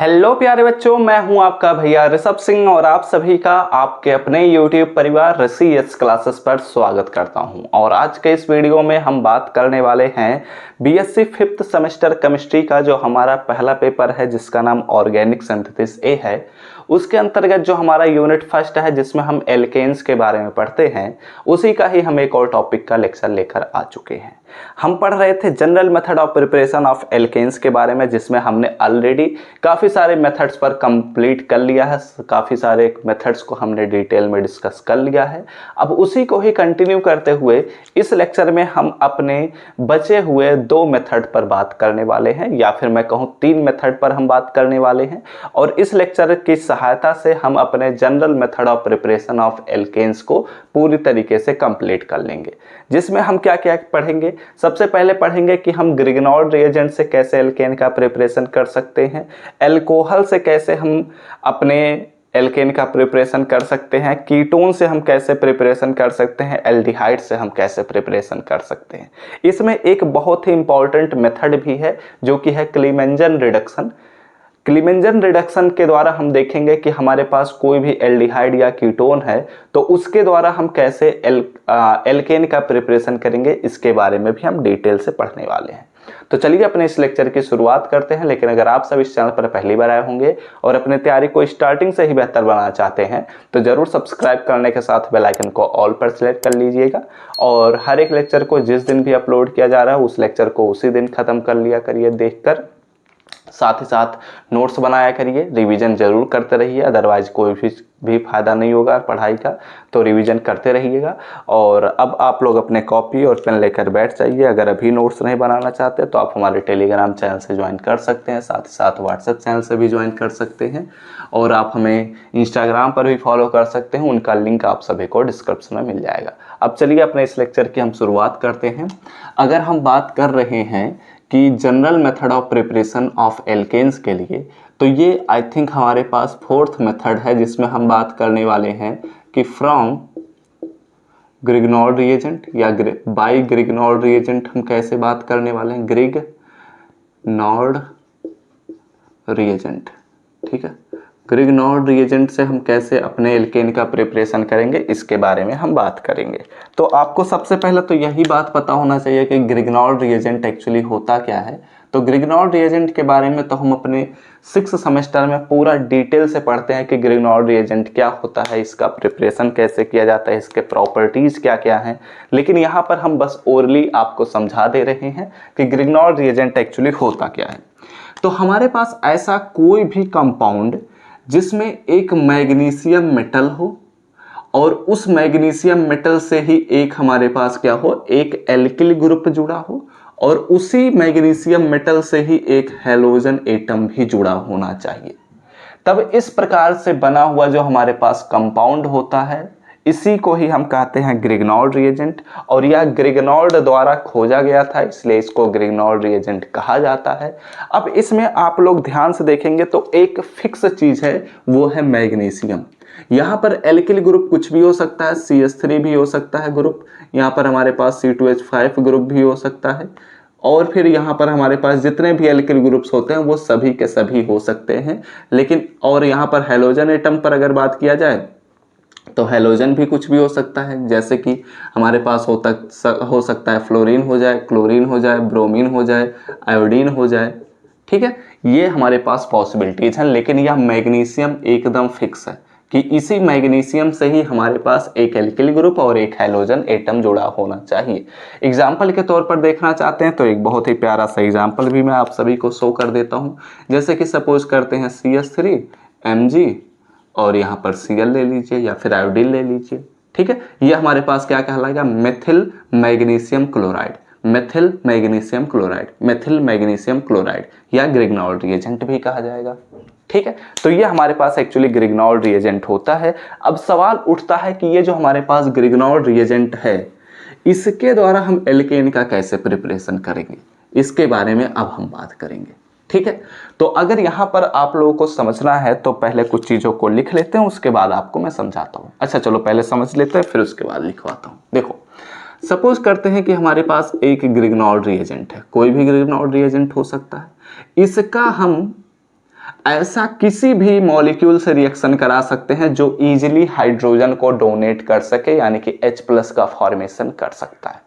Hello प्यारे बच्चों, मैं हूं आपका भैया ऋषभ सिंह और आप सभी का आपके अपने YouTube परिवार ऋषि यस क्लासेस पर स्वागत करता हूं। और आज के इस वीडियो में हम बात करने वाले हैं बीएससी 5th सेमेस्टर केमिस्ट्री का जो हमारा पहला पेपर है जिसका नाम ऑर्गेनिक सिंथेसिस ए है। उसके अंतर्गत जो हमारा यूनिट फर्स्ट है जिसमें हम एल्केन्स के बारे में पढ़ते हैं, उसी का ही हम एक और टॉपिक का लेक्चर लेकर आ चुके हैं। हम पढ़ रहे थे general method of preparation of alkenes के बारे में, जिसमें हमने ऑलरेडी काफ़ी सारे मेथड्स पर कंप्लीट कर लिया है, काफ़ी सारे मेथड्स को हमने डिटेल में डिस्कस कर लिया है। अब उसी को ही कंटिन्यू करते हुए इस लेक्चर में हम अपने बचे हुए 2 मेथड पर बात करने वाले हैं, या फिर मैं कहूँ 3 मेथड पर हम बात करने वाले हैं। और इस लेक्चर की सहायता से हम अपने general method of preparation of alkenes को पूरी तरीके से कंप्लीट कर लेंगे, जिसमें हम क्या क्या पढ़ेंगे। सबसे पहले पढ़ेंगे कि हम ग्रिग्नॉर्ड रिएजेंट से कैसे एल्केन का प्रिपरेशन कर सकते हैं, अल्कोहल से कैसे हम अपने एल्केन का प्रिपरेशन कर सकते हैं, कीटोन से हम कैसे प्रिपरेशन कर सकते हैं, एल्डिहाइड से हम कैसे प्रिपरेशन कर सकते हैं। इसमें एक बहुत ही इंपॉर्टेंट मेथड भी है जो कि है क्लीमेंजन रिडक्शन। क्लीमेंजन रिडक्शन के द्वारा हम देखेंगे कि हमारे पास कोई भी एल्डिहाइड या कीटोन है तो उसके द्वारा हम कैसे एल्केन का प्रिपरेशन करेंगे, इसके बारे में भी हम डिटेल से पढ़ने वाले हैं। तो चलिए अपने इस लेक्चर की शुरुआत करते हैं। लेकिन अगर आप सब इस चैनल पर पहली बार आए होंगे और अपने तैयारी को स्टार्टिंग से ही बेहतर बनाना चाहते हैं तो जरूर सब्सक्राइब करने के साथ बेल आइकन को ऑल पर सिलेक्ट कर लीजिएगा। और हर एक लेक्चर को जिस दिन भी अपलोड किया जा रहा है उस लेक्चर को उसी दिन खत्म कर लिया करिए देखकर। साथ ही साथ नोट्स बनाया करिए, रिवीजन जरूर करते रहिए, अदरवाइज कोई भी फायदा नहीं होगा पढ़ाई का, तो रिवीजन करते रहिएगा। और अब आप लोग अपने कॉपी और पेन लेकर बैठ जाइए। अगर अभी नोट्स नहीं बनाना चाहते तो आप हमारे टेलीग्राम चैनल से ज्वाइन कर सकते हैं, साथ ही साथ व्हाट्सएप चैनल से भी ज्वाइन कर सकते हैं, और आप हमें इंस्टाग्राम पर भी फॉलो कर सकते हैं। उनका लिंक आप सभी को डिस्क्रिप्शन में मिल जाएगा। अब चलिए अपने इस लेक्चर की हम शुरुआत करते हैं। अगर हम बात कर रहे हैं कि general method of preparation of alkenes के लिए, तो ये आई थिंक हमारे पास 4th मेथड है जिसमें हम बात करने वाले हैं कि फ्रॉम ग्रिग्नॉर्ड रिएजेंट या बाय ग्रिग्नॉर्ड रिएजेंट हम कैसे बात करने वाले हैं, ग्रिग्नॉर्ड रिएजेंट। ठीक है, ग्रिग्नॉर्ड रिएजेंट से हम कैसे अपने एल्केन का प्रिपरेशन करेंगे इसके बारे में हम बात करेंगे। तो आपको सबसे पहले तो यही बात पता होना चाहिए कि ग्रिग्नॉर्ड रिएजेंट एक्चुअली होता क्या है। तो ग्रिग्नॉर्ड रिएजेंट के बारे में तो हम अपने 6th सेमेस्टर में पूरा डिटेल से पढ़ते हैं कि ग्रिग्नॉर्ड रिएजेंट क्या होता है, इसका प्रिपरेशन कैसे किया जाता है, इसके प्रॉपर्टीज क्या क्या हैं। लेकिन यहाँ पर हम बस ओरली आपको समझा दे रहे हैं कि ग्रिग्नॉर्ड रिएजेंट एक्चुअली होता क्या है। तो हमारे पास ऐसा कोई भी कंपाउंड जिसमें एक मैग्नीशियम मेटल हो और उस मैग्नीशियम मेटल से ही एक हमारे पास क्या हो, एक एल्किल ग्रुप जुड़ा हो, और उसी मैग्नीशियम मेटल से ही एक हैलोजन एटम भी जुड़ा होना चाहिए। तब इस प्रकार से बना हुआ जो हमारे पास कंपाउंड होता है इसी को ही हम कहते हैं ग्रिग्नॉर्ड रिएजेंट। और यह ग्रिग्नॉर्ड द्वारा खोजा गया था, इसलिए इसको ग्रिग्नॉर्ड रिएजेंट कहा जाता है। अब इसमें आप लोग ध्यान से देखेंगे तो एक फिक्स चीज है, वो है मैग्नीशियम। यहाँ पर एल्किल ग्रुप कुछ भी हो सकता है, CH3 भी हो सकता है ग्रुप, यहाँ पर हमारे पास C2H5 ग्रुप भी हो सकता है, और फिर यहाँ पर हमारे पास जितने भी एल्किल ग्रुप्स होते हैं वो सभी के सभी हो सकते हैं। लेकिन और यहाँ पर हैलोजन एटम पर अगर बात किया जाए तो हैलोजन भी कुछ भी हो सकता है, जैसे कि हमारे पास हो सकता है फ्लोरीन हो जाए, क्लोरीन हो जाए, ब्रोमीन हो जाए, आयोडीन हो जाए। ठीक है, ये हमारे पास पॉसिबिलिटीज हैं। लेकिन यह मैग्नीशियम एकदम फिक्स है कि इसी मैग्नीशियम से ही हमारे पास एक एल्किल ग्रुप और एक हैलोजन एटम जुड़ा होना चाहिए। एग्जाम्पल के तौर पर देखना चाहते हैं तो एक बहुत ही प्यारा सा एग्जाम्पल भी मैं आप सभी को शो कर देता हूँ। जैसे कि सपोज करते हैं CH3 Mg और यहाँ पर Cl ले लीजिए या फिर आयोडीन ले लीजिए। ठीक है, ये हमारे पास क्या कहलाएगा, methyl magnesium chloride, methyl magnesium chloride, methyl magnesium chloride या ग्रिग्नॉर्ड रिएजेंट भी कहा जाएगा। ठीक है, तो ये हमारे पास एक्चुअली ग्रिग्नॉर्ड रिएजेंट होता है। अब सवाल उठता है कि ये जो हमारे पास ग्रिग्नॉर्ड रिएजेंट है इसके द्वारा हम एल्केन का कैसे प्रिपरेशन करेंगे, इसके बारे में अब हम बात करेंगे। ठीक है, तो अगर यहाँ पर आप लोगों को समझना है तो पहले कुछ चीजों को लिख लेते हैं, उसके बाद आपको मैं समझाता हूँ। अच्छा चलो पहले समझ लेते हैं फिर उसके बाद लिखवाता हूँ। देखो, सपोज करते हैं कि हमारे पास एक ग्रिग्नॉर्ड रिएजेंट है, कोई भी ग्रिग्नॉर्ड रिएजेंट हो सकता है। इसका हम ऐसा किसी भी मॉलिक्यूल से रिएक्शन करा सकते हैं जो इजीली हाइड्रोजन को डोनेट कर सके, यानी कि H+ का फॉर्मेशन कर सकता है।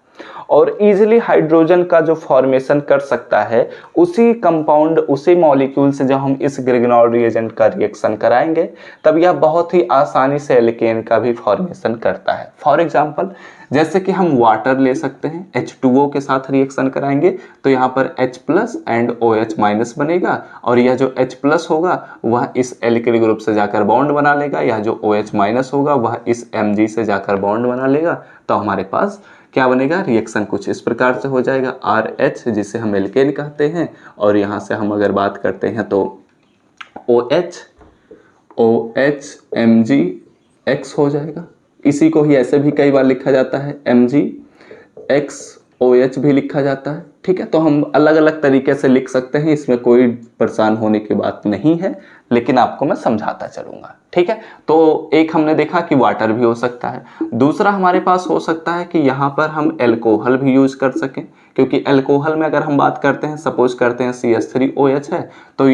और इजीली हाइड्रोजन का जो फॉर्मेशन कर सकता है, उसी कंपाउंड, उसी मॉलिक्यूल से जब हम इस ग्रिग्नॉल रिएजेंट का रिएक्शन कराएंगे तब यह बहुत ही आसानी से एल्केन का भी फॉर्मेशन करता है। फॉर एग्जांपल, जैसे कि हम वाटर ले सकते हैं, H2O के साथ रिएक्शन कराएंगे तो यहाँ पर H+ एंड OH- बनेगा, और यह जो H+ होगा वह इस एल्किल ग्रुप से जाकर बॉन्ड बना लेगा, यह जो OH- होगा वह इस Mg से जाकर बॉन्ड बना लेगा। तो हमारे पास क्या बनेगा, रिएक्शन कुछ इस प्रकार से हो जाएगा, RH जिसे हम एल्केन कहते हैं, और यहाँ से हम अगर बात करते हैं तो OH Mgx हो जाएगा। इसी को ही ऐसे भी कई बार लिखा जाता है, Mgx OH भी लिखा जाता है। ठीक है, तो हम अलग अलग तरीके से लिख सकते हैं, इसमें कोई परेशान होने की बात नहीं है, लेकिन आपको मैं समझाता चलूंगा। ठीक है, तो एक हमने देखा कि वाटर भी हो सकता है। दूसरा हमारे पास हो सकता है कि यहाँ पर हम एल्कोहल भी यूज कर सकें, क्योंकि एल्कोहल में अगर हम बात करते हैं, सपोज करते हैं CH3OH है, तो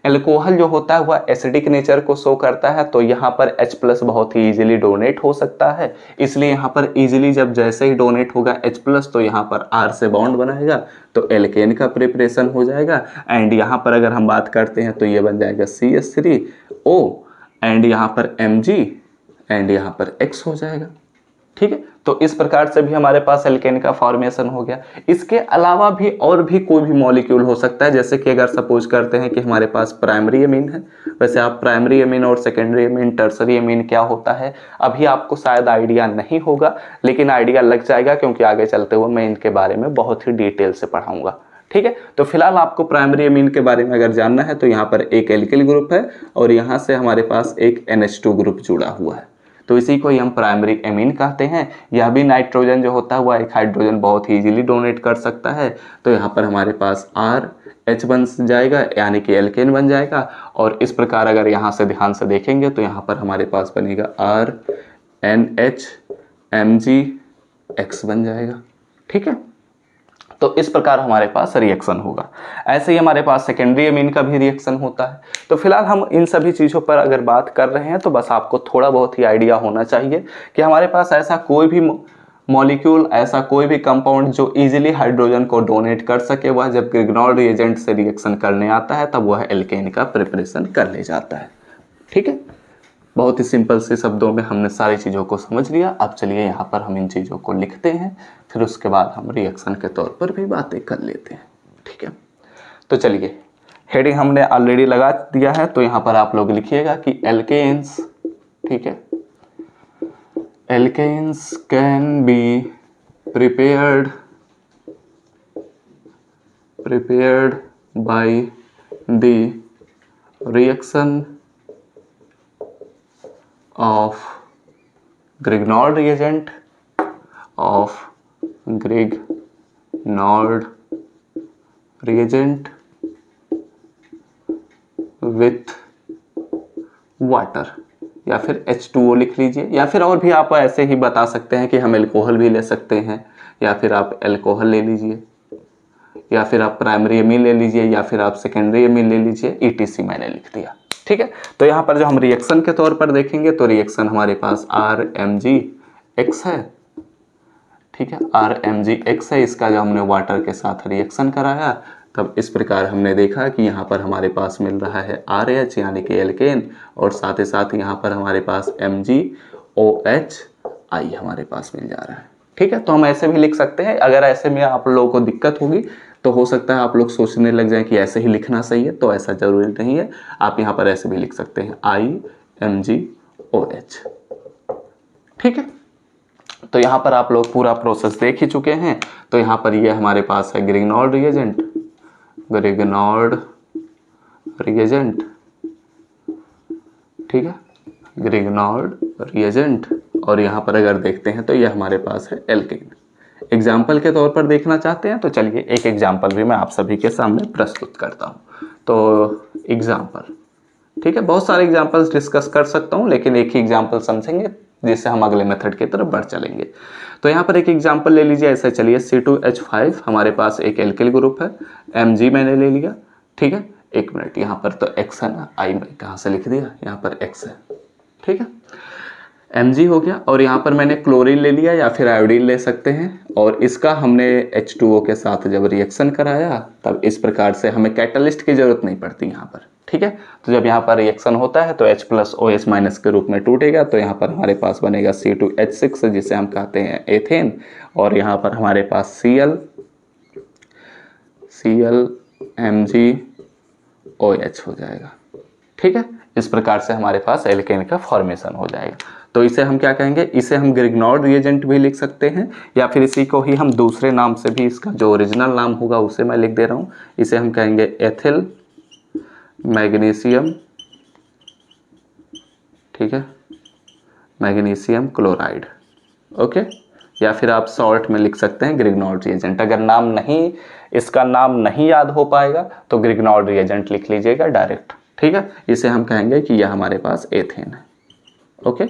एल्कोहल जो होता है वह एसिडिक नेचर को शो करता है, तो यहाँ पर H+ बहुत ही इजीली डोनेट हो सकता है। इसलिए यहाँ पर इजीली जब जैसे ही डोनेट होगा H+ तो यहाँ पर R से बॉन्ड बनाएगा, तो एल्केन का प्रिपरेशन हो जाएगा। एंड यहाँ पर अगर हम बात करते हैं तो ये बन जाएगा CH3O, एंड यहाँ पर Mg, एंड यहाँ पर X हो जाएगा। ठीक है, तो इस प्रकार से भी हमारे पास एल्केन का फॉर्मेशन हो गया। इसके अलावा भी और भी कोई भी मॉलिक्यूल हो सकता है, जैसे कि अगर सपोज करते हैं कि हमारे पास प्राइमरी एमीन है। वैसे आप प्राइमरी एमीन और सेकेंडरी एमीन, टर्सरी एमीन क्या होता है अभी आपको शायद आइडिया नहीं होगा, लेकिन आइडिया लग जाएगा, क्योंकि आगे चलते हुए मैं इनके बारे में बहुत ही डिटेल से पढ़ाऊंगा। ठीक है, तो फिलहाल आपको प्राइमरी एमीन के बारे में अगर जानना है तो यहाँ पर एक एल्किल ग्रुप है और यहाँ से हमारे पास एक NH2 ग्रुप जुड़ा हुआ है, तो इसी को ही हम प्राइमरी एमीन कहते हैं। यह भी नाइट्रोजन जो होता है वह एक हाइड्रोजन बहुत ही इजीली डोनेट कर सकता है, तो यहाँ पर हमारे पास RH बन जाएगा, यानी कि एल्केन बन जाएगा। और इस प्रकार अगर यहाँ से ध्यान से देखेंगे तो यहाँ पर हमारे पास बनेगा RNH MgX बन जाएगा। ठीक है, तो इस प्रकार हमारे पास रिएक्शन होगा। ऐसे ही हमारे पास सेकेंडरी एमीन का भी रिएक्शन होता है। तो फिलहाल हम इन सभी चीज़ों पर अगर बात कर रहे हैं तो बस आपको थोड़ा बहुत ही आइडिया होना चाहिए कि हमारे पास ऐसा कोई भी मॉलिक्यूल, ऐसा कोई भी कंपाउंड जो इजीली हाइड्रोजन को डोनेट कर सके, वह जब ग्रिग्नॉल रिएजेंट से रिएक्शन करने आता है तब वह एल्केन का प्रिपरेशन कर ले जाता है। ठीक है, बहुत ही सिंपल से शब्दों में हमने सारी चीज़ों को समझ लिया। अब चलिए यहाँ पर हम इन चीज़ों को लिखते हैं, फिर उसके बाद हम रिएक्शन के तौर पर भी बातें कर लेते हैं। ठीक है, तो चलिए, हेडिंग हमने ऑलरेडी लगा दिया है, तो यहाँ पर आप लोग लिखिएगा कि एल्केन्स, ठीक है, alkenes can be prepared by the reaction of Grignard reagent with water, या फिर H2O लिख लीजिए, या फिर और भी आप ऐसे ही बता सकते हैं कि हम एल्कोहल भी ले सकते हैं, या फिर आप एल्कोहल ले लीजिए, या फिर आप प्राइमरी एमीन ले लीजिए, या फिर आप सेकेंडरी एमीन ले लीजिए, ETC मैंने लिख दिया। ठीक है, तो यहाँ पर जो हम रिएक्शन के तौर पर देखेंगे तो रिएक्शन हमारे पास RMgX है। ठीक है, RMgX है, इसका जो हमने वाटर के साथ रिएक्शन कराया तब इस प्रकार हमने देखा कि यहाँ पर हमारे पास मिल रहा है RH यानी कि एल्केन, और साथ ही साथ यहाँ पर हमारे पास MgOHI हमारे पास मिल जा रहा है। ठीक है, तो हम ऐसे भी लिख सकते हैं। अगर ऐसे में आप लोगों को दिक्कत होगी तो हो सकता है आप लोग सोचने लग जाएं कि ऐसे ही लिखना सही है, तो ऐसा जरूरी नहीं है। आप यहाँ पर ऐसे भी लिख सकते हैं IMgOH। ठीक है, तो यहाँ पर आप लोग पूरा प्रोसेस देख ही चुके हैं। तो यहाँ पर ये हमारे पास है ग्रिग्नॉल रिएजेंट, ठीक है, ग्रिग्नॉल रिएजेंट, और यहाँ पर अगर देखते हैं तो ये हमारे पास है एल्केन। एग्जाम्पल के तौर पर देखना चाहते हैं तो चलिए एक एग्जाम्पल भी मैं आप सभी के सामने प्रस्तुत करता हूँ। तो एग्जाम्पल, ठीक है, बहुत सारे एग्जाम्पल्स डिस्कस कर सकता हूँ, लेकिन एक ही एग्जाम्पल समझेंगे जिससे हम अगले मेथड की तरफ बढ़ चलेंगे। तो यहाँ पर एक एग्जाम्पल ले लीजिए, ऐसे चलिए C2H5 हमारे पास एक एल्किल ग्रुप है, Mg मैंने ले लिया। ठीक है, एक मिनट, यहाँ पर तो x है ना, आई मैं कहाँ से लिख दिया, यहाँ पर x है, ठीक है। Mg हो गया, और यहाँ पर मैंने क्लोरीन ले लिया या फिर आयोडीन ले सकते हैं, और इसका हमने H2O के साथ जब रिएक्शन कराया तब इस प्रकार से हमें कैटलिस्ट की जरूरत नहीं पड़ती यहाँ पर, ठीक है। तो जब यहाँ पर रिएक्शन होता है तो H प्लस OH माइनस के रूप में टूटेगा, तो यहाँ पर हमारे पास बनेगा C2H6 जिसे हम कहते हैं एथेन, और यहाँ पर हमारे पास ClMgOH हो जाएगा, ठीक है। इस प्रकार से हमारे पास एल्केन का फॉर्मेशन हो जाएगा। तो इसे हम क्या कहेंगे, इसे हम ग्रिग्नॉर्ड रिएजेंट भी लिख सकते हैं, या फिर इसी को ही हम दूसरे नाम से भी, इसका जो ओरिजिनल नाम होगा उसे मैं लिख दे रहा हूँ, इसे हम कहेंगे एथिल मैग्नीशियम, ठीक है, मैग्नीशियम क्लोराइड, ओके। या फिर आप सॉल्ट में लिख सकते हैं ग्रिग्नॉर्ड रिएजेंट। अगर नाम नहीं, इसका नाम नहीं याद हो पाएगा तो ग्रिग्नॉर्ड रिएजेंट लिख लीजिएगा डायरेक्ट, ठीक है। इसे हम कहेंगे कि यह हमारे पास एथेन है, ओके,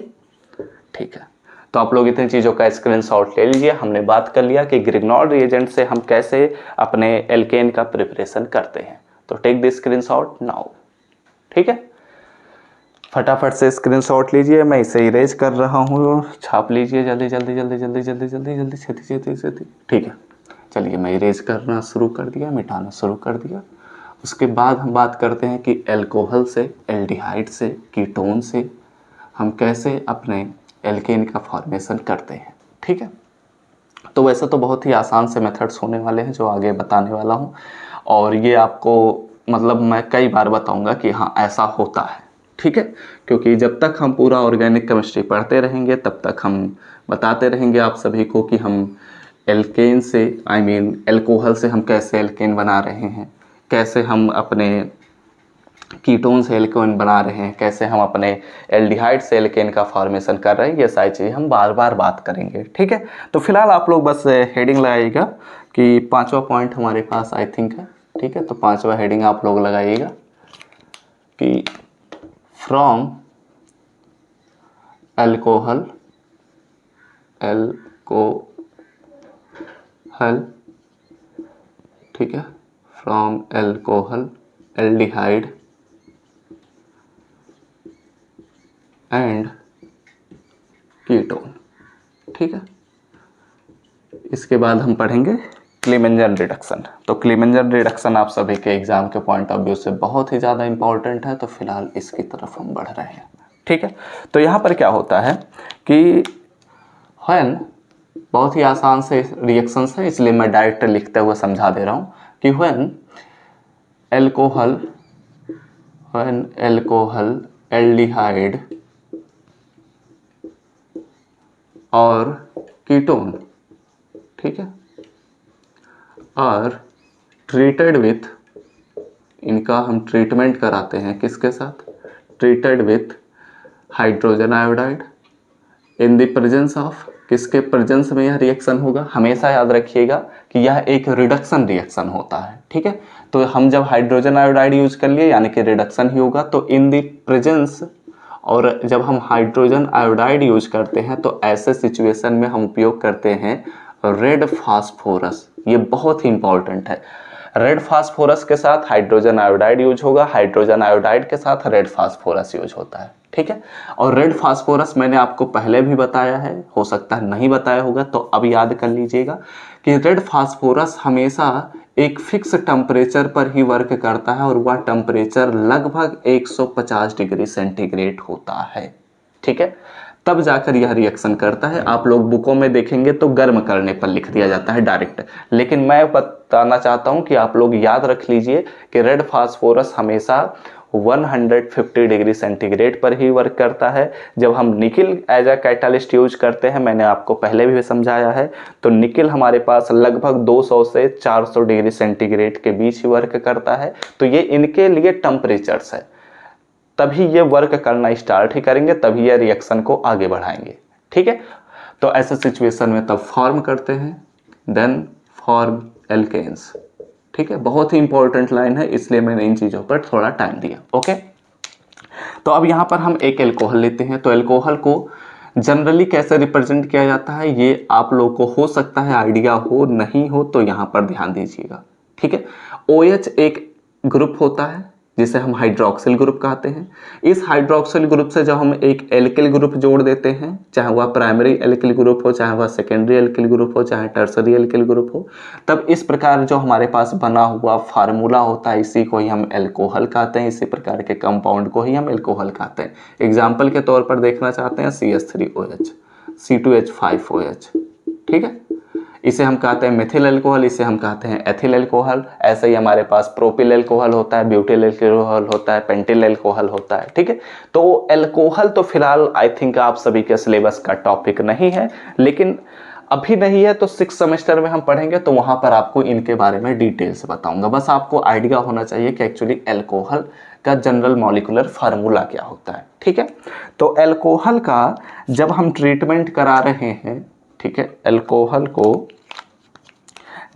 ठीक है। तो आप लोग इतनी चीज़ों का स्क्रीनशॉट ले लीजिए। हमने बात कर लिया कि ग्रिग्नॉर्ड रिएजेंट से हम कैसे अपने एल्केन का प्रिपरेशन करते हैं। तो टेक द स्क्रीनशॉट नाउ, ठीक है। फटाफट से स्क्रीनशॉट लीजिए, मैं इसे इरेज कर रहा हूँ, छाप लीजिए जल्दी जल्दी जल्दी जल्दी जल्दी जल्दी जल्दी छेती छेती छेती, ठीक है। चलिए मैं इरेज करना शुरू कर दिया, मिटाना शुरू कर दिया। उसके बाद हम बात करते हैं कि एल्कोहल से, एल्डिहाइड से, कीटोन से हम कैसे अपने एल्केन का फॉर्मेशन करते हैं, ठीक है। तो वैसे तो बहुत ही आसान से मेथड्स होने वाले हैं जो आगे बताने वाला हूँ, और ये आपको मतलब मैं कई बार बताऊंगा कि हाँ ऐसा होता है, ठीक है। क्योंकि जब तक हम पूरा ऑर्गेनिक केमिस्ट्री पढ़ते रहेंगे तब तक हम बताते रहेंगे आप सभी को कि हम एल्केन से, एल्कोहल से हम कैसे एल्केन बना रहे हैं, कैसे हम अपने कीटोन से एल्केन बना रहे हैं, कैसे हम अपने एल्डिहाइड से एल्केन का फॉर्मेशन कर रहे हैं। ये सारी चीज़ें हम बार बार बात करेंगे, ठीक है। तो फिलहाल आप लोग बस हेडिंग लगाइएगा कि 5वां पॉइंट हमारे पास आई थिंक है, ठीक है। तो 5वां हेडिंग आप लोग लगाइएगा कि फ्रॉम एल्कोहल ठीक है, from alcohol, aldehyde and ketone, ठीक है। इसके बाद हम पढ़ेंगे क्लीमेंजन रिडक्शन। तो क्लीमेंजन रिडक्शन आप सभी के एग्जाम के पॉइंट ऑफ व्यू से बहुत ही ज़्यादा इंपॉर्टेंट है, तो फिलहाल इसकी तरफ हम बढ़ रहे हैं, ठीक है। तो यहाँ पर क्या होता है कि व्हेन, बहुत ही आसान से रिएक्शंस है इसलिए मैं डायरेक्ट लिखते हुए समझा दे रहा हूँ कि व्हेन एल्कोहल, एल्डिहाइड और कीटोन, ठीक है, और ट्रीटेड विथ, इनका हम ट्रीटमेंट कराते हैं किसके साथ, treated with hydrogen iodide in the presence of, किसके प्रेजेंस में यह रिएक्शन होगा। हमेशा याद रखिएगा कि यह एक रिडक्शन रिएक्शन होता है, ठीक है। तो हम जब हाइड्रोजन आयोडाइड यूज कर लिए यानी कि रिडक्शन ही होगा, तो इन द प्रेजेंस, और जब हम हाइड्रोजन आयोडाइड यूज करते हैं तो ऐसे सिचुएशन में हम उपयोग करते हैं रेड फास्फोरस। ये बहुत ही इंपॉर्टेंट है। रेड फास्फोरस के साथ हाइड्रोजन आयोडाइड यूज होगा, हाइड्रोजन आयोडाइड के साथ रेड फास्फोरस यूज होता है, ठीक है। और रेड फास्फोरस मैंने आपको पहले भी बताया है, हो सकता है नहीं बताया होगा, तो अब याद कर लीजिएगा कि रेड फास्फोरस हमेशा एक फिक्स टेम्परेचर पर ही वर्क करता है, और वह टेम्परेचर लगभग 150 डिग्री सेंटीग्रेड होता है, ठीक है। तब जाकर यह रिएक्शन करता है। आप लोग बुकों में देखेंगे तो गर्म करने पर लिख दिया जाता है डायरेक्ट, लेकिन मैं बताना चाहता हूं कि आप लोग याद रख लीजिए कि रेड फास्फोरस हमेशा 150 डिग्री सेंटीग्रेड पर ही वर्क करता है। जब हम nickel as a catalyst use करते हैं, मैंने आपको पहले भी समझाया है, तो निकिल हमारे पास लगभग 200 से 400 डिग्री सेंटीग्रेड के बीच ही वर्क करता है। तो ये इनके लिए टेम्परेचर्स है, तभी ये वर्क करना स्टार्ट ही करेंगे, तभी ये रिएक्शन को आगे बढ़ाएंगे, ठीक है। तो ऐसे सिचुएशन में तब फॉर्म करते हैं, देन फॉर्म एल्केन्स, ठीक है। बहुत ही इंपॉर्टेंट लाइन है, इसलिए मैंने इन चीज़ों पर थोड़ा टाइम दिया, ओके। तो अब यहाँ पर हम एक एल्कोहल लेते हैं। तो एल्कोहल को जनरली कैसे रिप्रेजेंट किया जाता है ये आप लोगों को हो सकता है आइडिया हो, नहीं हो तो यहाँ पर ध्यान दीजिएगा, ठीक है। OH एक ग्रुप होता है, जिसे हम हाइड्रोक्सिल ग्रुप कहते हैं। इस हाइड्रोक्सिल ग्रुप से जब हम एक एल्किल ग्रुप जोड़ देते हैं, चाहे वह प्राइमरी एल्किल ग्रुप हो, चाहे वह सेकेंडरी एल्किल ग्रुप हो, चाहे टर्सरी एल्किल ग्रुप हो, तब इस प्रकार जो हमारे पास बना हुआ फार्मूला होता है इसी को ही हम एल्कोहल कहते हैं। इसी प्रकार के कंपाउंड को ही हम एल्कोहल कहते हैं। एग्जाम्पल के तौर पर देखना चाहते हैं CH3OH, C2H5OH, ठीक है। इसे हम कहते हैं मिथिल अल्कोहल, इसे हम कहते हैं एथिल अल्कोहल। ऐसे ही हमारे पास प्रोपिल अल्कोहल होता है, ब्यूटिल अल्कोहल होता है, पेंटिल अल्कोहल होता है, ठीक है। तो अल्कोहल तो फिलहाल आई थिंक आप सभी के सिलेबस का टॉपिक नहीं है, लेकिन अभी नहीं है तो 6 सेमेस्टर में हम पढ़ेंगे तो वहां पर आपको इनके बारे में डिटेल से बताऊंगा। बस आपको आइडिया होना चाहिए कि एक्चुअली अल्कोहल का जनरल मॉलिक्यूलर फार्मूला क्या होता है, ठीक है। तो अल्कोहल का जब हम ट्रीटमेंट करा रहे हैं, ठीक है, अल्कोहल को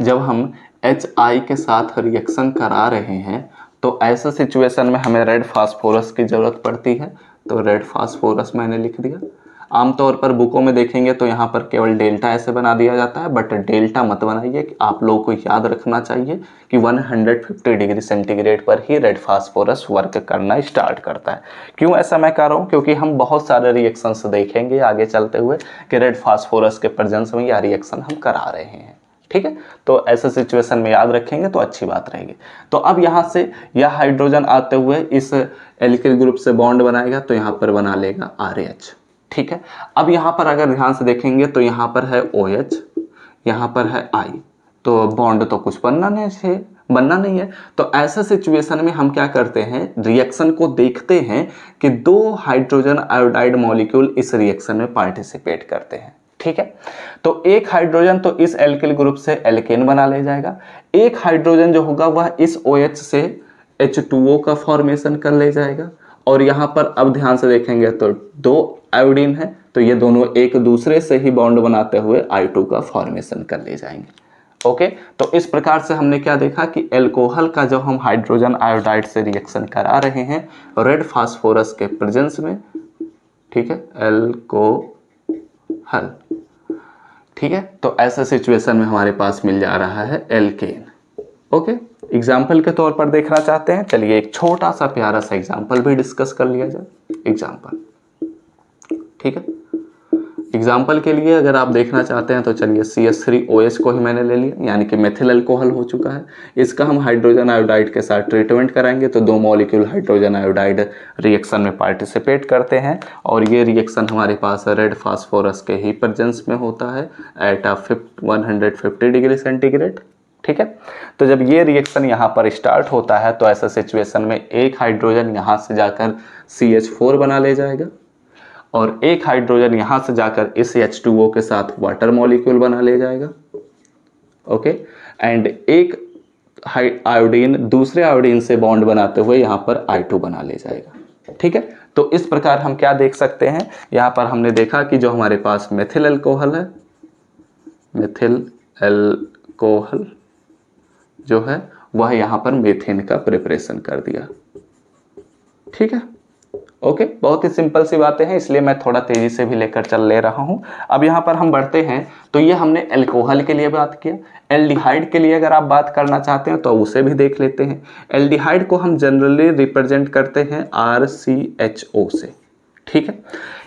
जब हम HI के साथ रिएक्शन करा रहे हैं तो ऐसे सिचुएशन में हमें रेड फास्फोरस की ज़रूरत पड़ती है। तो रेड फास्फोरस मैंने लिख दिया। आमतौर पर बुकों में देखेंगे तो यहाँ पर केवल डेल्टा ऐसे बना दिया जाता है, बट डेल्टा मत बनाइए। आप लोगों को याद रखना चाहिए कि 150 डिग्री सेंटीग्रेड पर ही रेड फास्फोरस वर्क करना स्टार्ट करता है। क्यों ऐसा मैं कह रहा हूँ? क्योंकि हम बहुत सारे रिएक्शंस देखेंगे आगे चलते हुए कि रेड फास्फोरस के प्रेजेंस में यह रिएक्शन हम करा रहे हैं, ठीक है। तो ऐसे सिचुएशन में याद रखेंगे तो अच्छी बात रहेगी। तो अब यहाँ से यह हाइड्रोजन आते हुए इस एल्किल ग्रुप से बॉन्ड बनाएगा तो यहाँ पर बना लेगा RH, ठीक है। अब यहाँ पर अगर ध्यान से देखेंगे तो यहाँ पर है OH, यहाँ पर है I, तो बॉन्ड तो कुछ बनना नहीं है। तो ऐसा सिचुएशन में हम क्या करते हैं, रिएक्शन को देखते हैं कि 2 हाइड्रोजन आयोडाइड मॉलिक्यूल इस रिएक्शन में पार्टिसिपेट करते हैं, ठीक है। तो एक हाइड्रोजन तो इस एल्किल ग्रुप से एल्केन बना ले जाएगा, एक हाइड्रोजन जो होगा वह इस OH से H2O का फॉर्मेशन कर ले जाएगा। और यहाँ पर अब ध्यान से देखेंगे तो 2 आयोडीन है, तो ये दोनों एक दूसरे से ही बॉन्ड बनाते हुए I2 का फॉर्मेशन कर ले जाएंगे, ओके। तो इस प्रकार से हमने क्या देखा कि एल्कोहल का जब हम हाइड्रोजन आयोडाइड से रिएक्शन करा रहे हैं रेड फास्फोरस के प्रेजेंस में, ठीक है, एल्कोहल, ठीक है। तो ऐसा सिचुएशन में हमारे पास मिल जा रहा है एल्केन, ओके। एग्जाम्पल के तौर पर देखना चाहते हैं, चलिए एक छोटा सा प्यारा सा एग्जाम्पल भी डिस्कस कर लिया जाए। एग्जाम्पल, ठीक है। एग्जाम्पल के लिए अगर आप देखना चाहते हैं तो चलिए CH3OH को ही मैंने ले लिया, यानी कि मेथिल अल्कोहल हो चुका है। इसका हम हाइड्रोजन आयोडाइड के साथ ट्रीटमेंट कराएंगे तो 2 मॉलिक्यूल हाइड्रोजन आयोडाइड रिएक्शन में पार्टिसिपेट करते हैं और ये रिएक्शन हमारे पास रेड फास्फोरस के ही प्रेजेंस में होता है एट 150 डिग्री सेंटीग्रेड, ठीक है। तो जब ये रिएक्शन यहाँ पर स्टार्ट होता है तो ऐसा सिचुएशन में एक हाइड्रोजन यहाँ से जाकर CH4 बना ले जाएगा और एक हाइड्रोजन यहाँ से जाकर इस H2O के साथ वाटर मॉलिक्यूल बना ले जाएगा, ओके। एंड एक आयोडीन दूसरे आयोडीन से बॉन्ड बनाते हुए यहाँ पर I2 बना ले जाएगा, ठीक है। तो इस प्रकार हम क्या देख सकते हैं, यहाँ पर हमने देखा कि जो हमारे पास मेथिल अल्कोहल है, मेथिल अल्कोहल जो है वह यहाँ पर मीथेन का प्रिपरेशन कर दिया, ठीक है, ओके। बहुत ही सिंपल सी बातें हैं, इसलिए मैं थोड़ा तेजी से भी लेकर चल ले रहा हूं। अब यहाँ पर हम बढ़ते हैं तो ये हमने अल्कोहल के लिए बात किया। एल्डिहाइड के लिए अगर आप बात करना चाहते हैं तो उसे भी देख लेते हैं। एल्डिहाइड को हम जनरली रिप्रेजेंट करते हैं RCHO से, ठीक है।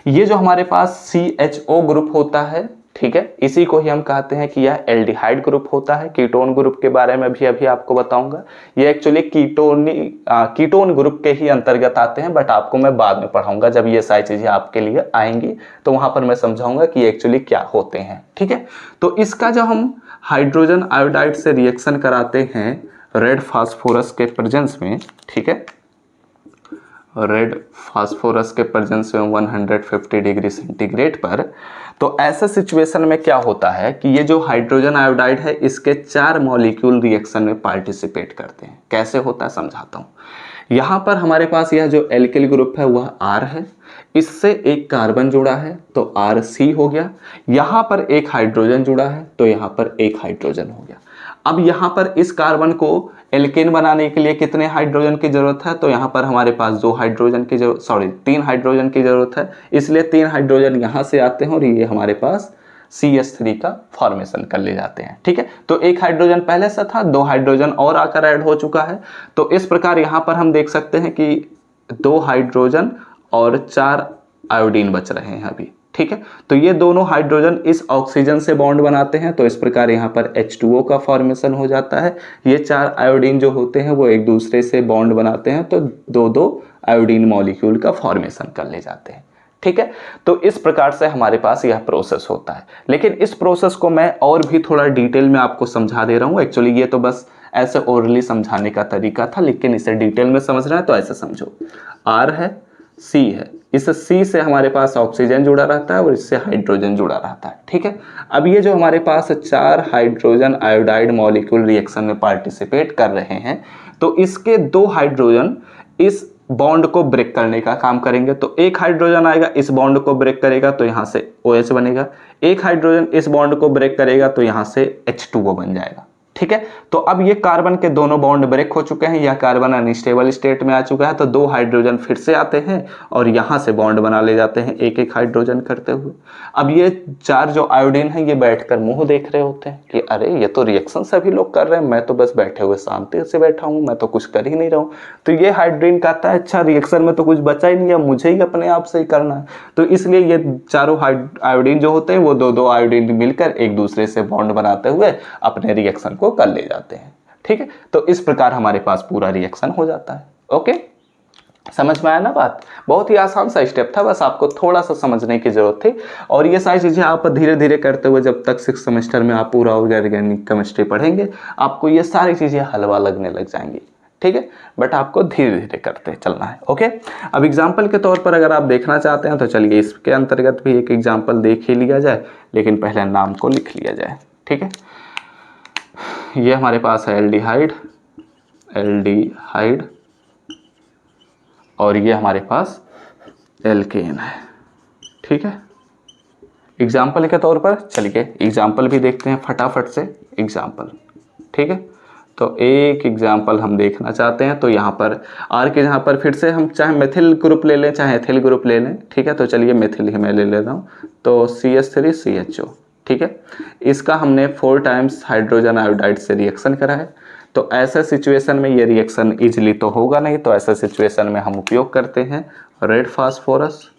ये जो हमारे पास CHO ग्रुप होता है, ठीक है, इसी को ही हम कहते हैं कि यह एल्डिहाइड ग्रुप होता है। कीटोन ग्रुप के बारे में भी अभी आपको बताऊंगा। ये एक्चुअली कीटोन ग्रुप के ही अंतर्गत आते हैं, बट आपको मैं बाद में पढ़ाऊंगा जब ये सारी चीजें आपके लिए आएंगी तो वहां पर मैं समझाऊंगा कि एक्चुअली क्या होते हैं, ठीक है। तो इसका जब हम हाइड्रोजन आयोडाइड से रिएक्शन कराते हैं रेड फास्फोरस के प्रेजेंस में, ठीक है, रेड फास्फोरस के प्रेजेंस में 150 डिग्री सेंटीग्रेड पर, तो ऐसा सिचुएशन में क्या होता है कि ये जो हाइड्रोजन आयोडाइड है इसके 4 मॉलिक्यूल रिएक्शन में पार्टिसिपेट करते हैं। कैसे होता है समझाता हूँ। यहाँ पर हमारे पास यह जो एल्किल ग्रुप है वह R है, इससे एक कार्बन जुड़ा है तो RC हो गया। यहाँ पर एक हाइड्रोजन जुड़ा है तो यहाँ पर एक हाइड्रोजन हो गया। अब यहाँ पर इस कार्बन को एल्केन बनाने के लिए कितने हाइड्रोजन की जरूरत है, तो यहाँ पर हमारे पास 3 हाइड्रोजन की जरूरत है, इसलिए 3 हाइड्रोजन यहाँ से आते हैं और ये हमारे पास CH3 का फॉर्मेशन कर ले जाते हैं। ठीक है, तो एक हाइड्रोजन पहले से था, 2 हाइड्रोजन और आकर ऐड हो चुका है। तो इस प्रकार यहाँ पर हम देख सकते हैं कि 2 हाइड्रोजन और 4 आयोडीन बच रहे हैं अभी। ठीक है, तो ये दोनों हाइड्रोजन इस ऑक्सीजन से बॉन्ड बनाते हैं, तो इस प्रकार यहाँ पर H2O का फॉर्मेशन हो जाता है। ये 4 आयोडीन जो होते हैं वो एक दूसरे से बॉन्ड बनाते हैं, तो 2-2 आयोडीन मॉलिक्यूल का फॉर्मेशन कर ले जाते हैं। ठीक है, तो इस प्रकार से हमारे पास यह प्रोसेस होता है। लेकिन इस प्रोसेस को मैं और भी थोड़ा डिटेल में आपको समझा दे रहा हूँ। एक्चुअली ये तो बस ऐसे ओरली समझाने का तरीका था, लेकिन इसे डिटेल में समझना है तो ऐसे समझो। R है, C है, इस C से हमारे पास ऑक्सीजन जुड़ा रहता है और इससे हाइड्रोजन जुड़ा रहता है। ठीक है, अब ये जो हमारे पास 4 हाइड्रोजन आयोडाइड मॉलिक्यूल रिएक्शन में पार्टिसिपेट कर रहे हैं, तो इसके 2 हाइड्रोजन इस बॉन्ड को ब्रेक करने का काम करेंगे। तो एक हाइड्रोजन आएगा, इस बॉन्ड को ब्रेक करेगा, तो यहाँ से OH बनेगा। एक हाइड्रोजन इस बॉन्ड को ब्रेक करेगा, तो यहाँ से H2O बन जाएगा। ठीक है, तो अब ये कार्बन के दोनों बॉन्ड ब्रेक हो चुके हैं, यह कार्बन अनस्टेबल स्टेट में आ चुका है, तो 2 हाइड्रोजन फिर से आते हैं और यहाँ से बॉन्ड बना ले जाते हैं एक एक हाइड्रोजन करते हुए। अब ये 4 जो आयोडीन है ये बैठकर मुंह देख रहे होते हैं कि अरे ये तो रिएक्शन सभी लोग कर रहे हैं, मैं तो बस बैठे हुए शांति से बैठा हूँ, मैं तो कुछ कर ही नहीं रहा हूँ। तो ये हाइड्रोजन कहता है अच्छा रिएक्शन में तो कुछ बचा ही नहीं है, मुझे ही अपने आप से ही करना है। तो इसलिए ये चारों आयोडीन जो होते हैं वो 2-2 आयोडीन मिलकर एक दूसरे से बॉन्ड बनाते हुए अपने रिएक्शन को कर ले जाते हैं। ठीक है, तो इस प्रकार हमारे पास पूरा रिएक्शन हो जाता है। ओके, समझ में आया ना बात? बहुत ही आसान सा स्टेप था, बस आपको थोड़ा सा समझने की जरूरत थी। और ये सारी चीजें आप धीरे धीरे करते हुए जब तक 6th सेमेस्टर में आप पूरा ऑर्गेनिक केमिस्ट्री पढ़ेंगे, आपको ये सारी चीजें हलवा लगने लग जाएंगी। ठीक है, बट आपको धीरे धीरे करते चलना है। ओके, अब एग्जाम्पल के तौर पर अगर आप देखना चाहते हैं तो चलिए इसके अंतर्गत भी एक एग्जाम्पल देख ही लिया जाए, लेकिन पहले नाम को लिख लिया जाए। ठीक है, ये हमारे पास है एल्डिहाइड और ये हमारे पास एल्केन है। ठीक है, एग्जाम्पल के तौर पर चलिए एग्जाम्पल भी देखते हैं फटाफट से एग्जाम्पल। ठीक है, तो एक एग्जाम्पल हम देखना चाहते हैं, तो यहाँ पर R के जहाँ पर फिर से हम चाहे मेथिल ग्रुप ले लें चाहे एथिल ग्रुप ले लें। ठीक है, तो चलिए मेथिल ही मैं ले लेता हूँ, तो CH3CHO। ठीक है, इसका हमने 4 टाइम्स हाइड्रोजन आयोडाइड से रिएक्शन करा है। तो ऐसे सिचुएशन में ये रिएक्शन इजीली तो होगा नहीं, तो ऐसे सिचुएशन में हम उपयोग करते हैं रेड फास्फोरस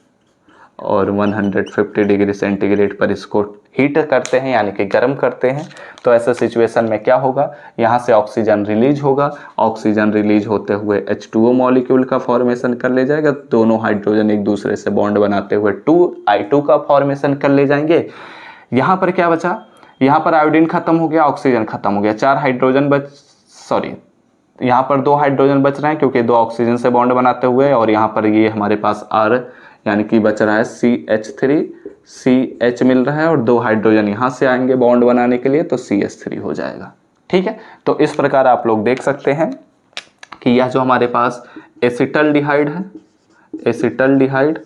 और 150 डिग्री सेंटीग्रेड पर इसको हीट करते हैं, यानी कि गर्म करते हैं। तो ऐसे सिचुएशन में क्या होगा, यहाँ से ऑक्सीजन रिलीज होगा, ऑक्सीजन रिलीज होते हुए H2O मॉलिक्यूल का फॉर्मेशन कर ले जाएगा, दोनों हाइड्रोजन एक दूसरे से बॉन्ड बनाते हुए 2I2 का फॉर्मेशन कर ले जाएंगे। यहाँ पर क्या बचा, यहाँ पर आयोडीन खत्म हो गया, ऑक्सीजन खत्म हो गया, 4 हाइड्रोजन यहाँ पर 2 हाइड्रोजन बच रहे हैं क्योंकि 2 ऑक्सीजन से बॉन्ड बनाते हुए, और यहाँ पर ये हमारे पास R यानी कि बच रहा है CH3CH मिल रहा है, और 2 हाइड्रोजन यहाँ से आएंगे बॉन्ड बनाने के लिए, तो CH3 हो जाएगा। ठीक है, तो इस प्रकार आप लोग देख सकते हैं कि यह जो हमारे पास एसिटल्डिहाइड है, एसिटल्डिहाइड।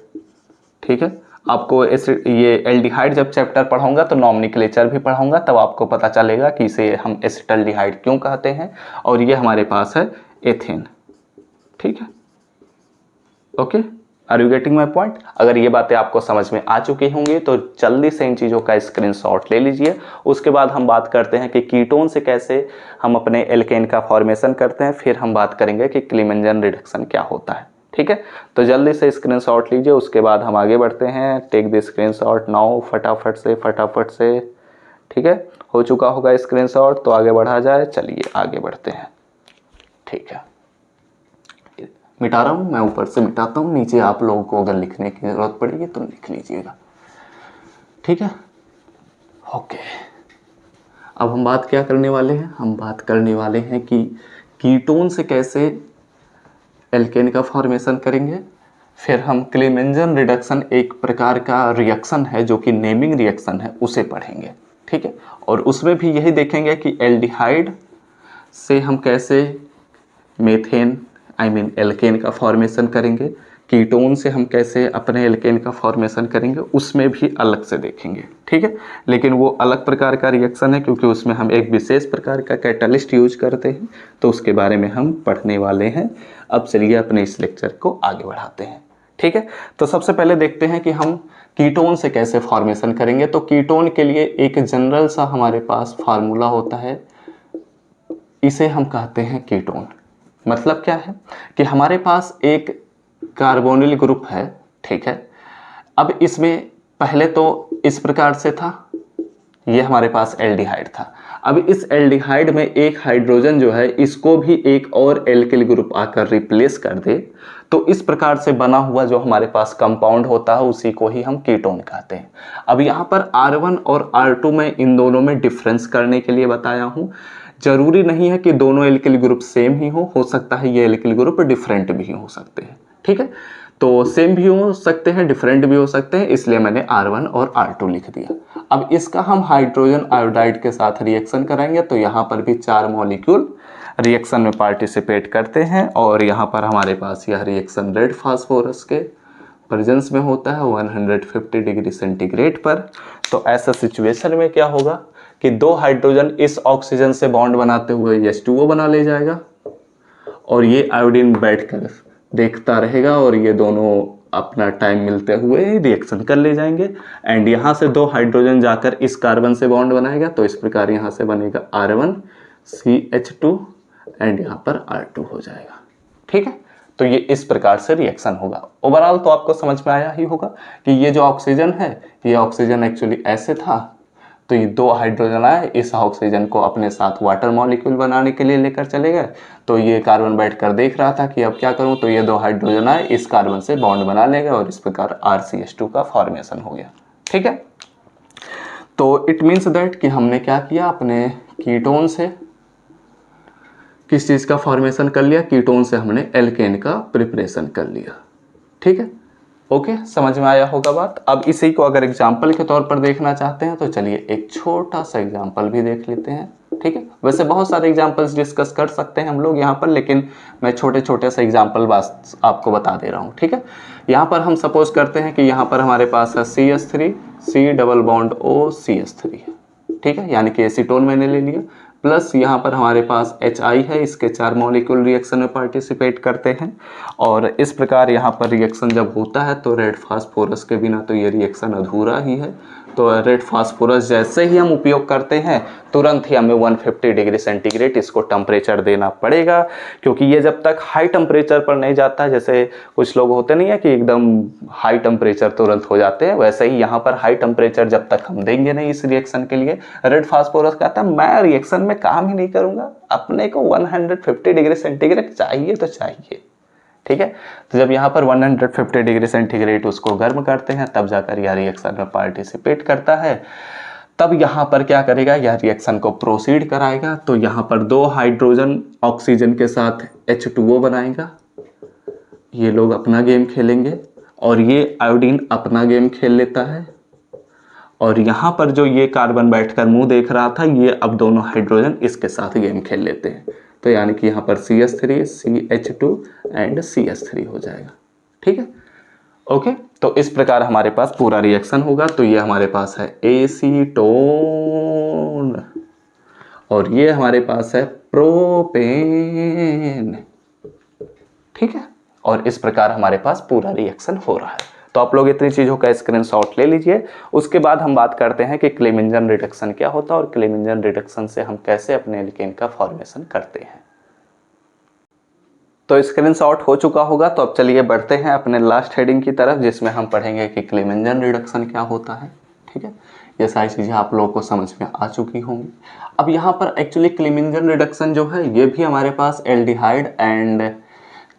ठीक है, आपको ये एल्डिहाइड जब चैप्टर पढ़ाऊंगा तो नॉमेनक्लेचर भी पढ़ाऊंगा, तब आपको पता चलेगा कि इसे हम एसिटल्डिहाइड क्यों कहते हैं। और ये हमारे पास है एथेन। ठीक है, okay, are you getting my point? अगर ये बातें आपको समझ में आ चुकी होंगी तो जल्दी से इन चीज़ों का स्क्रीनशॉट ले लीजिए। उसके बाद हम बात करते हैं कि कीटोन से कैसे हम अपने एल्केन का फॉर्मेशन करते हैं, फिर हम बात करेंगे कि क्लीमेंजन रिडक्शन क्या होता है। ठीक है, तो जल्दी से स्क्रीनशॉट लीजिए, उसके बाद हम आगे बढ़ते हैं। टेक द स्क्रीनशॉट नाउ, फटाफट से। ठीक है, हो चुका होगा स्क्रीनशॉट, तो आगे बढ़ा जाए। चलिए आगे बढ़ते हैं। ठीक है, मिटा रहा हूँ मैं, ऊपर से मिटाता हूँ, नीचे आप लोगों को अगर लिखने की जरूरत पड़ेगी तो लिख लीजिएगा। ठीक है, ओके, अब हम बात क्या करने वाले हैं, हम बात करने वाले हैं कि कीटोन से कैसे एल्केन का फॉर्मेशन करेंगे। फिर हम क्लीमेंजन रिडक्शन एक प्रकार का रिएक्शन है जो कि नेमिंग रिएक्शन है, उसे पढ़ेंगे। ठीक है, और उसमें भी यही देखेंगे कि एल्डिहाइड से हम कैसे मेथेन एल्केन का फॉर्मेशन करेंगे, कीटोन से हम कैसे अपने एल्केन का फॉर्मेशन करेंगे, उसमें भी अलग से देखेंगे। ठीक है, लेकिन वो अलग प्रकार का रिएक्शन है क्योंकि उसमें हम एक विशेष प्रकार का कैटलिस्ट यूज करते हैं, तो उसके बारे में हम पढ़ने वाले हैं। अब चलिए अपने इस लेक्चर को आगे बढ़ाते हैं। ठीक है, तो सबसे पहले देखते हैं कि हम कीटोन से कैसे फॉर्मेशन करेंगे। तो कीटोन के लिए एक जनरल सा हमारे पास फार्मूला होता है, इसे हम कहते हैं कीटोन। मतलब क्या है कि हमारे पास एक कार्बोनिल ग्रुप है, ठीक है। अब इसमें पहले तो इस प्रकार से था, ये हमारे पास एल्डिहाइड था। अब इस एल्डिहाइड में एक हाइड्रोजन जो है इसको भी एक और एल्किल ग्रुप आकर रिप्लेस कर दे, तो इस प्रकार से बना हुआ जो हमारे पास कंपाउंड होता है उसी को ही हम कीटोन कहते हैं। अब यहाँ पर R1 और R2 में इन दोनों में डिफरेंस करने के लिए बताया हूँ। जरूरी नहीं है कि दोनों एल्किल ग्रुप सेम ही हो सकता है ये एल्किल ग्रुप डिफरेंट भी हो सकते हैं, ठीक है। तो सेम भी हो सकते हैं, डिफरेंट भी हो सकते हैं, इसलिए मैंने R1 और R2 लिख दिया। अब इसका हम हाइड्रोजन आयोडाइड के साथ रिएक्शन कराएंगे, तो यहाँ पर भी 4 मॉलिक्यूल रिएक्शन में पार्टिसिपेट करते हैं और यहाँ पर हमारे पास यह रिएक्शन रेड फास्फोरस के प्रेजेंस में होता है 150 डिग्री सेंटीग्रेड पर। तो ऐसा सिचुएशन में क्या होगा कि 2 हाइड्रोजन इस ऑक्सीजन से बॉन्ड बनाते हुए H2O बना ले जाएगा और ये आयोडीन बैठकर देखता रहेगा और ये दोनों अपना टाइम मिलते हुए रिएक्शन कर ले जाएंगे। एंड यहाँ से 2 हाइड्रोजन जाकर इस कार्बन से बॉन्ड बनाएगा, तो इस प्रकार यहाँ से बनेगा R1CH2 एंड यहाँ पर R2 हो जाएगा, ठीक है। तो ये इस प्रकार से रिएक्शन होगा। ओवरऑल तो आपको समझ में आया ही होगा कि ये जो ऑक्सीजन है, ये ऑक्सीजन एक्चुअली ऐसे था, तो ये 2 हाइड्रोजन आए, इस ऑक्सीजन को अपने साथ वाटर मॉलिक्यूल बनाने के लिए लेकर चले गए। तो ये कार्बन बैठकर देख रहा था कि अब क्या करूं, तो ये 2 हाइड्रोजन आए, इस कार्बन से बॉन्ड बना लेगा और इस प्रकार RCH2 का फॉर्मेशन हो गया, ठीक है। तो इट मीन्स दैट कि हमने क्या किया, अपने कीटोन से किस चीज़ का फॉर्मेशन कर लिया, कीटोन से हमने एल्केन का प्रिपरेशन कर लिया, ठीक है। ओके, समझ में आया होगा बात। अब इसी को अगर एग्जाम्पल के तौर पर देखना चाहते हैं तो चलिए एक छोटा सा एग्जाम्पल भी देख लेते हैं, ठीक है। वैसे बहुत सारे एग्जाम्पल्स डिस्कस कर सकते हैं हम लोग यहाँ पर, लेकिन मैं छोटे छोटे से एग्जाम्पल बस आपको बता दे रहा हूँ, ठीक है। यहाँ पर हम सपोज करते हैं कि यहाँ पर हमारे पास है CH3 C double bond O CH3 है, ठीक है, यानी कि एसीटोन मैंने ले लिया। प्लस यहाँ पर हमारे पास HI है, इसके 4 मॉलिक्यूल रिएक्शन में पार्टिसिपेट करते हैं और इस प्रकार यहाँ पर रिएक्शन जब होता है तो रेड फास्फोरस के बिना तो ये रिएक्शन अधूरा ही है। तो रेड फास्फोरस जैसे ही हम उपयोग करते हैं तुरंत ही हमें 150 डिग्री सेंटीग्रेड इसको टेम्परेचर देना पड़ेगा, क्योंकि ये जब तक हाई टेम्परेचर पर नहीं जाता है, जैसे कुछ लोग होते नहीं है कि एकदम हाई टेम्परेचर तुरंत हो जाते हैं, वैसे ही यहाँ पर हाई टेम्परेचर जब तक हम देंगे नहीं इस रिएक्शन के लिए, रेड फास्फोरस कहता है मैं रिएक्शन में काम ही नहीं करूँगा, अपने को 150 डिग्री सेंटीग्रेड चाहिए तो चाहिए, ठीक है। तो जब यहाँ पर 150 डिग्री सेंटीग्रेड उसको गर्म करते हैं तब जाकर यह रिएक्शन में पार्टिसिपेट करता है। तब यहाँ पर क्या करेगा, यह रिएक्शन को प्रोसीड कराएगा। तो यहाँ पर 2 हाइड्रोजन ऑक्सीजन के साथ H2O बनाएगा, ये लोग अपना गेम खेलेंगे और ये आयोडीन अपना गेम खेल लेता है। और यहाँ पर जो ये कार्बन बैठकर मुंह देख रहा था, ये अब दोनों हाइड्रोजन इसके साथ गेम खेल लेते हैं। तो यानी कि यहाँ पर CH3 CH2 एंड CH3 हो जाएगा, ठीक है। ओके, तो इस प्रकार हमारे पास पूरा रिएक्शन होगा। तो ये हमारे पास है एसीटोन और ये हमारे पास है प्रोपेन, ठीक है। और इस प्रकार हमारे पास पूरा रिएक्शन हो रहा है। तो आप लोग इतनी चीज़ों का स्क्रीनशॉट ले लीजिए। उसके बाद हम बात करते हैं कि क्लेमिंजन रिडक्शन क्या होता है और क्लेमिंजन रिडक्शन से हम कैसे अपने एल्केन का फॉर्मेशन करते हैं। तो स्क्रीनशॉट हो चुका होगा, तो अब चलिए बढ़ते हैं अपने लास्ट हेडिंग की तरफ, जिसमें हम पढ़ेंगे कि क्लेमिंजन रिडक्शन क्या होता है, ठीक है। ये सारी चीज़ें आप लोगों को समझ में आ चुकी होंगी। अब यहाँ पर एक्चुअली क्लेमिंजन रिडक्शन जो है ये भी हमारे पास एल्डिहाइड एंड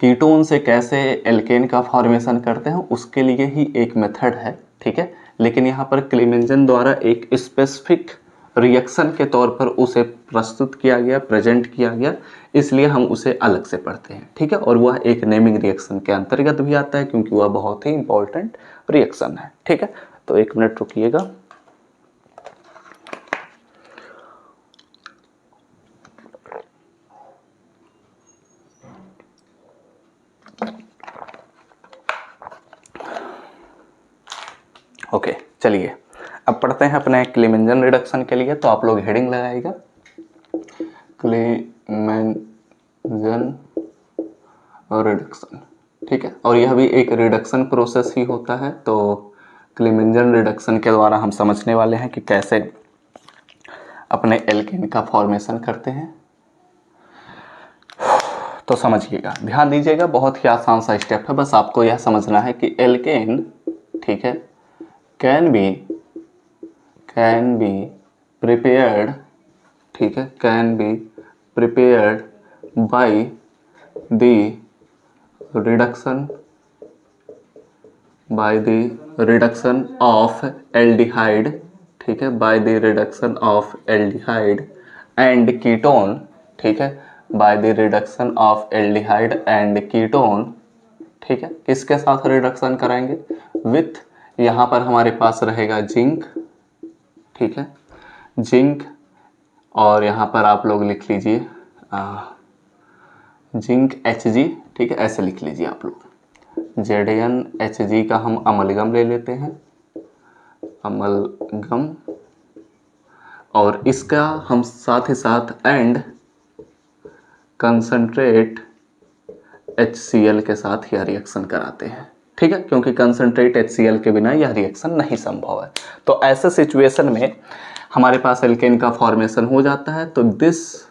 कीटोन से कैसे एल्केन का फॉर्मेशन करते हैं उसके लिए ही एक मेथड है, ठीक है। लेकिन यहाँ पर क्लेमिंजन द्वारा एक स्पेसिफिक रिएक्शन के तौर पर उसे प्रस्तुत किया गया, प्रेजेंट किया गया, इसलिए हम उसे अलग से पढ़ते हैं, ठीक है। और वह एक नेमिंग रिएक्शन के अंतर्गत भी आता है क्योंकि वह बहुत ही इंपॉर्टेंट रिएक्शन है, ठीक है। तो 1 मिनट रुकिएगा। ओके, चलिए अब पढ़ते हैं अपने क्लेमिंजन रिडक्शन के लिए। तो आप लोग हेडिंग लगाइएगा क्लेमिंजन रिडक्शन, ठीक है। और यह भी एक रिडक्शन प्रोसेस ही होता है। तो क्लीमेंजन रिडक्शन के द्वारा हम समझने वाले हैं कि कैसे अपने एल्केन का फॉर्मेशन करते हैं। तो समझिएगा, ध्यान दीजिएगा, बहुत ही आसान सा स्टेप है। बस आपको यह समझना है कि एल्केन, ठीक है, कैन बी प्रिपेयर्ड, ठीक है, can be prepared by the reduction of aldehyde, ठीक है, by the reduction of aldehyde and ketone, ठीक है, by the reduction of aldehyde and ketone, ठीक है। किसके साथ रिडक्शन कराएंगे? विथ, यहाँ पर हमारे पास रहेगा जिंक, ठीक है, जिंक, और यहाँ पर आप लोग लिख लीजिए जिंक Hg, ठीक है, ऐसे लिख लीजिए आप लोग। ZnHg का हम अमलगम ले लेते हैं, अमलगम, और इसका हम साथ ही साथ एंड कंसंट्रेट HCl के साथ यह रिएक्शन कराते हैं, ठीक है, क्योंकि कंसंट्रेट HCl के बिना यह रिएक्शन नहीं संभव है। तो ऐसे सिचुएशन में हमारे पास एल्केन का फॉर्मेशन हो जाता है। तो दिस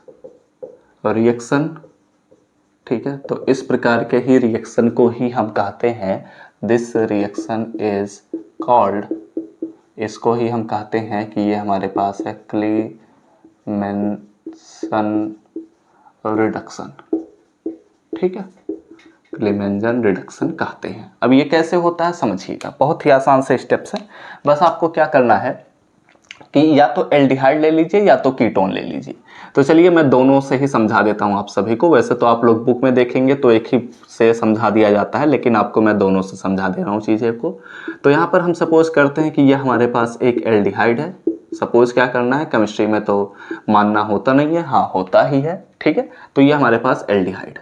रिएक्शन, ठीक है, तो इस प्रकार के ही रिएक्शन को ही हम कहते हैं, दिस रिएक्शन इज कॉल्ड, इसको ही हम कहते हैं कि ये हमारे पास है क्लीमेंसन रिडक्शन, ठीक है, क्लीमेंजन रिडक्शन कहते हैं। अब ये कैसे होता है समझिएगा, बहुत ही आसान से स्टेप्स है। बस आपको क्या करना है कि या तो एल्डिहाइड ले लीजिए या तो कीटोन ले लीजिए। तो चलिए मैं दोनों से ही समझा देता हूं आप सभी को। वैसे तो आप लोग बुक में देखेंगे तो एक ही से समझा दिया जाता है, लेकिन आपको मैं दोनों से समझा दे रहा हूं चीज़ें को। तो यहाँ पर हम सपोज करते हैं कि यह हमारे पास एक एल्डिहाइड है। सपोज क्या करना है, केमिस्ट्री में तो मानना होता नहीं है, हाँ होता ही है, ठीक है। तो ये हमारे पास एल्डिहाइड।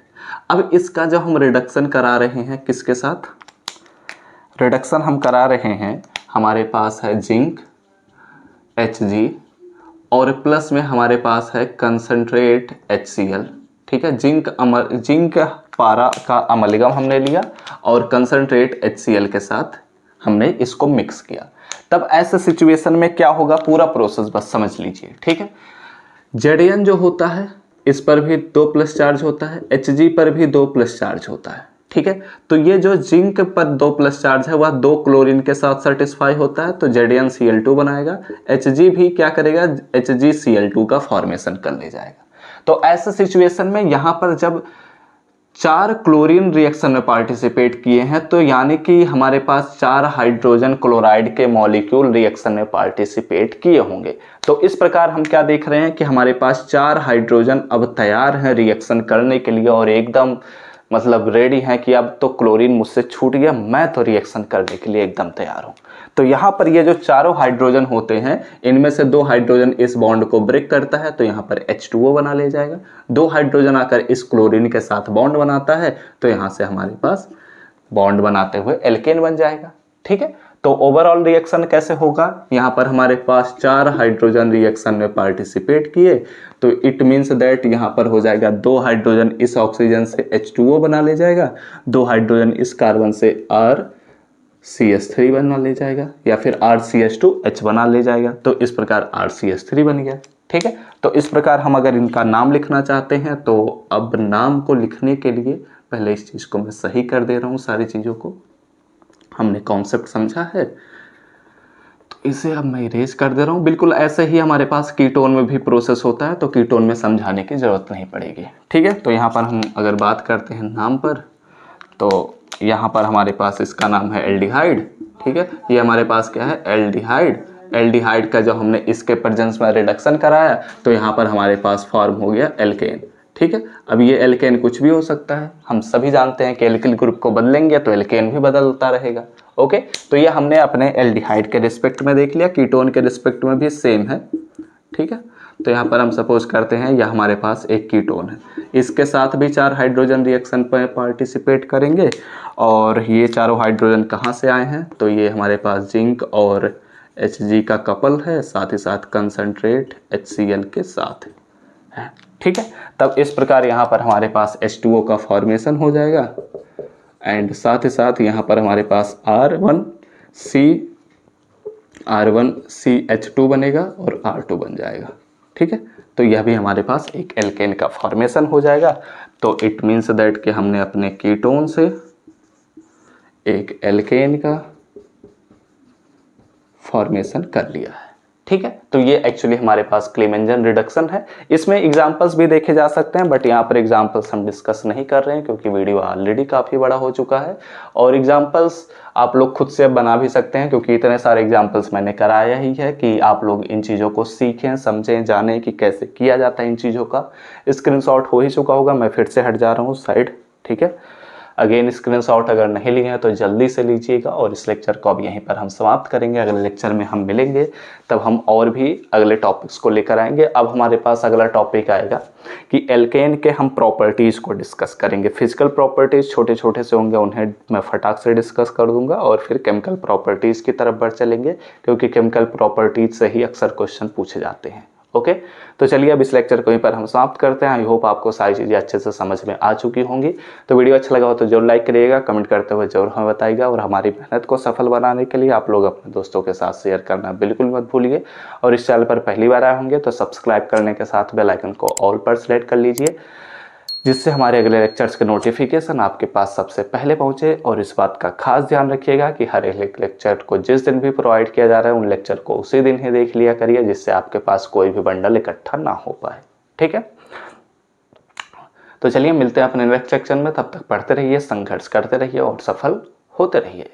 अब इसका जब हम रिडक्शन करा रहे हैं, किसके साथ रिडक्शन हम करा रहे हैं, हमारे पास है जिंक Hg और प्लस में हमारे पास है कंसंट्रेट HCl, ठीक है। जिंक पारा का अमलगम हमने लिया और कंसंट्रेट HCl के साथ हमने इसको मिक्स किया। तब ऐसे सिचुएशन में क्या होगा, पूरा प्रोसेस बस समझ लीजिए, ठीक है। Zn जो होता है इस पर भी 2+ चार्ज होता है, Hg पर भी 2+ चार्ज होता है, ठीक है। तो ये जो जिंक पर 2+ चार्ज है वह 2 क्लोरीन के साथ सेटिस्फाई होता है, तो ZnCl2 बनाएगा। Hg भी क्या करेगा, HgCl2 का फॉर्मेशन कर ले जाएगा। तो ऐसे सिचुएशन में यहाँ पर जब 4 क्लोरीन रिएक्शन में पार्टिसिपेट किए हैं, तो यानी कि हमारे पास 4 हाइड्रोजन क्लोराइड के मॉलिक्यूल रिएक्शन में पार्टिसिपेट किए होंगे। तो इस प्रकार हम क्या देख रहे हैं कि हमारे पास 4 हाइड्रोजन अब तैयार हैं रिएक्शन करने के लिए और एकदम मतलब रेडी है कि अब तो क्लोरीन मुझसे छूट गया, मैं तो रिएक्शन करने के लिए एकदम तैयार हूं। तो यहाँ पर ये जो चारों हाइड्रोजन होते हैं, इनमें से 2 हाइड्रोजन इस बॉन्ड को ब्रेक करता है, तो यहाँ पर H2O बना ले जाएगा। 2 हाइड्रोजन आकर इस क्लोरीन के साथ बॉन्ड बनाता है, तो यहाँ से हमारे पास बॉन्ड बनाते हुए एल्केन बन जाएगा, ठीक है। तो ओवरऑल रिएक्शन कैसे होगा, यहाँ पर हमारे पास 4 हाइड्रोजन रिएक्शन में पार्टिसिपेट किए, तो इट मीन्स दैट यहाँ पर हो जाएगा 2 हाइड्रोजन इस ऑक्सीजन से H2O बना ले जाएगा, 2 हाइड्रोजन इस कार्बन से RCH3 बना ले जाएगा, या फिर RCH2H बना ले जाएगा। तो इस प्रकार RCH3 बन गया, ठीक है। तो इस प्रकार हम अगर इनका नाम लिखना चाहते हैं, तो अब नाम को लिखने के लिए पहले इस चीज़ को मैं सही कर दे रहा हूँ, सारी चीज़ों को हमने कॉन्सेप्ट समझा है, तो इसे अब मैं इरेज कर दे रहा हूँ। बिल्कुल ऐसे ही हमारे पास कीटोन में भी प्रोसेस होता है, तो कीटोन में समझाने की ज़रूरत नहीं पड़ेगी, ठीक है। तो यहाँ पर हम अगर बात करते हैं नाम पर, तो यहाँ पर हमारे पास इसका नाम है एल्डिहाइड, ठीक है। ये हमारे पास क्या है, एल्डिहाइड। एल्डिहाइड का जो हमने इसके प्रेजेंस में रिडक्शन कराया, तो यहाँ पर हमारे पास फॉर्म हो गया एल्केन, ठीक है। अब ये एल्केन कुछ भी हो सकता है, हम सभी जानते हैं कि एल्किल ग्रुप को बदलेंगे तो एल्केन भी बदलता रहेगा, ओके। तो ये हमने अपने एल्डिहाइड के रिस्पेक्ट में देख लिया, कीटोन के रिस्पेक्ट में भी सेम है, ठीक है। तो यहाँ पर हम सपोज करते हैं यह हमारे पास एक कीटोन है, इसके साथ भी 4 हाइड्रोजन रिएक्शन पर पार्टिसिपेट करेंगे, और ये चारों हाइड्रोजन कहाँ से आए हैं, तो ये हमारे पास जिंक और Hg का कपल है, साथ ही साथ कंसंट्रेट HCl के साथ है, ठीक है। तब इस प्रकार यहाँ पर हमारे पास H2O का फॉर्मेशन हो जाएगा, एंड साथ ही साथ यहाँ पर हमारे पास R1C R1CH2 बनेगा और R2 बन जाएगा। ठीक है, तो यह भी हमारे पास एक एल्केन का फॉर्मेशन हो जाएगा। तो इट मीन्स दैट कि हमने अपने कीटोन से एक एल्केन का फॉर्मेशन कर लिया है। ठीक है, तो ये एक्चुअली हमारे पास क्लीमेंजन रिडक्शन है। इसमें एग्जांपल्स भी देखे जा सकते हैं, बट यहाँ पर एग्जांपल्स हम डिस्कस नहीं कर रहे हैं क्योंकि वीडियो ऑलरेडी काफ़ी बड़ा हो चुका है। और एग्जांपल्स आप लोग खुद से बना भी सकते हैं क्योंकि इतने सारे एग्जांपल्स मैंने कराया ही है कि आप लोग इन चीज़ों को सीखें, समझें, जानें कि कैसे किया जाता है इन चीज़ों का। स्क्रीनशॉट हो ही चुका होगा, मैं फिर से हट जा रहा हूँ साइड। ठीक है, अगेन स्क्रीनशॉट अगर नहीं लिए हैं तो जल्दी से लीजिएगा। और इस लेक्चर को अब यहीं पर हम समाप्त करेंगे। अगले लेक्चर में हम मिलेंगे, तब हम और भी अगले टॉपिक्स को लेकर आएंगे। अब हमारे पास अगला टॉपिक आएगा कि एल्केन के हम प्रॉपर्टीज़ को डिस्कस करेंगे। फिजिकल प्रॉपर्टीज़ छोटे छोटे से होंगे, उन्हें मैं फटाक से डिस्कस कर दूंगा। और फिर केमिकल प्रॉपर्टीज़ की तरफ बढ़ चलेंगे क्योंकि केमिकल प्रॉपर्टीज़ से ही अक्सर क्वेश्चन पूछे जाते हैं। ओके, तो चलिए अब इस लेक्चर को यहीं पर हम समाप्त करते हैं। आई होप आपको सारी चीज़ें अच्छे से समझ में आ चुकी होंगी। तो वीडियो अच्छा लगा हो तो जरूर लाइक करिएगा, कमेंट करते हुए जरूर हमें बताइएगा। और हमारी मेहनत को सफल बनाने के लिए आप लोग अपने दोस्तों के साथ शेयर करना बिल्कुल मत भूलिए। और इस चैनल पर पहली बार आए होंगे तो सब्सक्राइब करने के साथ बेल आइकन को ऑल पर सेलेक्ट कर लीजिए, जिससे हमारे अगले लेक्चर्स के नोटिफिकेशन आपके पास सबसे पहले पहुंचे। और इस बात का खास ध्यान रखिएगा कि हर एक लेक्चर को जिस दिन भी प्रोवाइड किया जा रहा है उन लेक्चर को उसी दिन ही देख लिया करिए, जिससे आपके पास कोई भी बंडल इकट्ठा ना हो पाए। ठीक है, तो चलिए मिलते हैं अपने नेक्स्ट सेक्शन में। तब तक पढ़ते रहिए, संघर्ष करते रहिए और सफल होते रहिए।